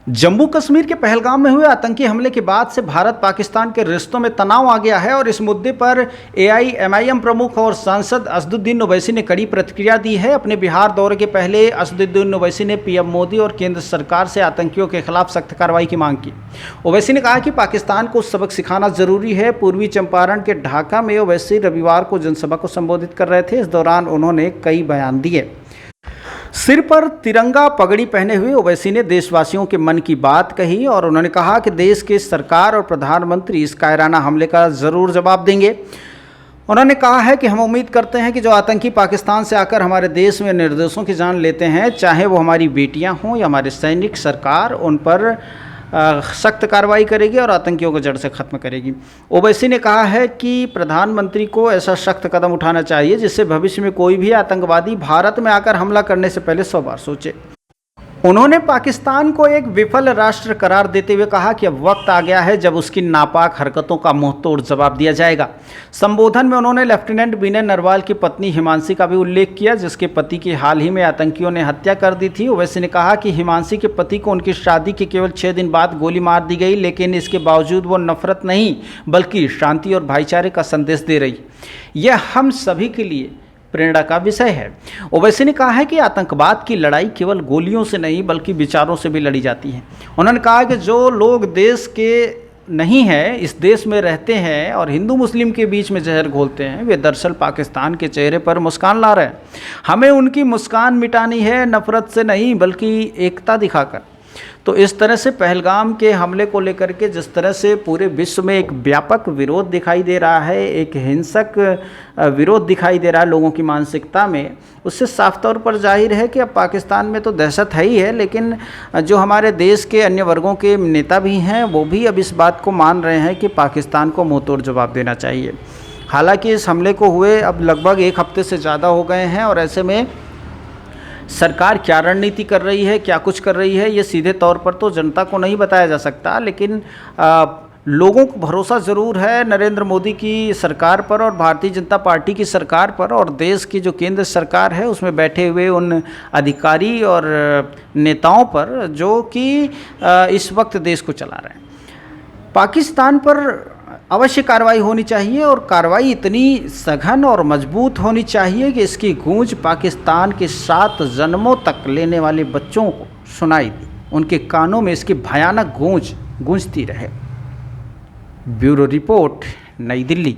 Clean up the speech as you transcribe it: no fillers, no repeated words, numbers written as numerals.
जम्मू कश्मीर के पहलगाम में हुए आतंकी हमले के बाद से भारत पाकिस्तान के रिश्तों में तनाव आ गया है और इस मुद्दे पर एआईएमआईएम प्रमुख और सांसद असदुद्दीन ओवैसी ने कड़ी प्रतिक्रिया दी है। अपने बिहार दौरे के पहले असदुद्दीन ओवैसी ने पीएम मोदी और केंद्र सरकार से आतंकियों के खिलाफ सख्त कार्रवाई की मांग की। ओवैसी ने कहा कि पाकिस्तान को सबक सिखाना जरूरी है। पूर्वी चंपारण के ढाका में ओवैसी रविवार को जनसभा को संबोधित कर रहे थे। इस दौरान उन्होंने कई बयान दिए। सिर पर तिरंगा पगड़ी पहने हुए ओवैसी ने देशवासियों के मन की बात कही और उन्होंने कहा कि देश की सरकार और प्रधानमंत्री इस कायराना हमले का ज़रूर जवाब देंगे। उन्होंने कहा है कि हम उम्मीद करते हैं कि जो आतंकी पाकिस्तान से आकर हमारे देश में निर्दोषों की जान लेते हैं, चाहे वो हमारी बेटियां हों या हमारे सैनिक, सरकार उन पर सख्त कार्रवाई करेगी और आतंकियों को जड़ से ख़त्म करेगी। ओवैसी ने कहा है कि प्रधानमंत्री को ऐसा सख्त कदम उठाना चाहिए जिससे भविष्य में कोई भी आतंकवादी भारत में आकर हमला करने से पहले 100 बार सोचे। उन्होंने पाकिस्तान को एक विफल राष्ट्र करार देते हुए कहा कि अब वक्त आ गया है जब उसकी नापाक हरकतों का मुंहतोड़ जवाब दिया जाएगा। संबोधन में उन्होंने लेफ्टिनेंट विनय नरवाल की पत्नी हिमांशी का भी उल्लेख किया, जिसके पति की हाल ही में आतंकियों ने हत्या कर दी थी। ओवैसी ने कहा कि हिमांशी के पति को उनकी शादी के केवल 6 दिन बाद गोली मार दी गई, लेकिन इसके बावजूद वो नफरत नहीं बल्कि शांति और भाईचारे का संदेश दे रही। यह हम सभी के लिए प्रेरणा का विषय है। ओवैसी ने कहा है कि आतंकवाद की लड़ाई केवल गोलियों से नहीं बल्कि विचारों से भी लड़ी जाती है। उन्होंने कहा कि जो लोग देश के नहीं हैं, इस देश में रहते हैं और हिंदू मुस्लिम के बीच में जहर घोलते हैं, वे दरअसल पाकिस्तान के चेहरे पर मुस्कान ला रहे हैं। हमें उनकी मुस्कान मिटानी है, नफरत से नहीं बल्कि एकता दिखाकर। तो इस तरह से पहलगाम के हमले को लेकर के जिस तरह से पूरे विश्व में एक व्यापक विरोध दिखाई दे रहा है, एक हिंसक विरोध दिखाई दे रहा है लोगों की मानसिकता में, उससे साफ तौर पर जाहिर है कि अब पाकिस्तान में तो दहशत है ही है, लेकिन जो हमारे देश के अन्य वर्गों के नेता भी हैं वो भी अब इस बात को मान रहे हैं कि पाकिस्तान को मुंहतोड़ जवाब देना चाहिए। हालांकि इस हमले को हुए अब लगभग 1 हफ्ते से ज़्यादा हो गए हैं और ऐसे में सरकार क्या रणनीति कर रही है, क्या कुछ कर रही है, ये सीधे तौर पर तो जनता को नहीं बताया जा सकता, लेकिन लोगों को भरोसा ज़रूर है नरेंद्र मोदी की सरकार पर और भारतीय जनता पार्टी की सरकार पर और देश की जो केंद्र सरकार है उसमें बैठे हुए उन अधिकारी और नेताओं पर जो कि इस वक्त देश को चला रहे हैं। पाकिस्तान पर अवश्य कार्रवाई होनी चाहिए और कार्रवाई इतनी सघन और मजबूत होनी चाहिए कि इसकी गूंज पाकिस्तान के 7 जन्मों तक लेने वाले बच्चों को सुनाई दे, उनके कानों में इसकी भयानक गूंज गूंजती रहे। ब्यूरो रिपोर्ट, नई दिल्ली।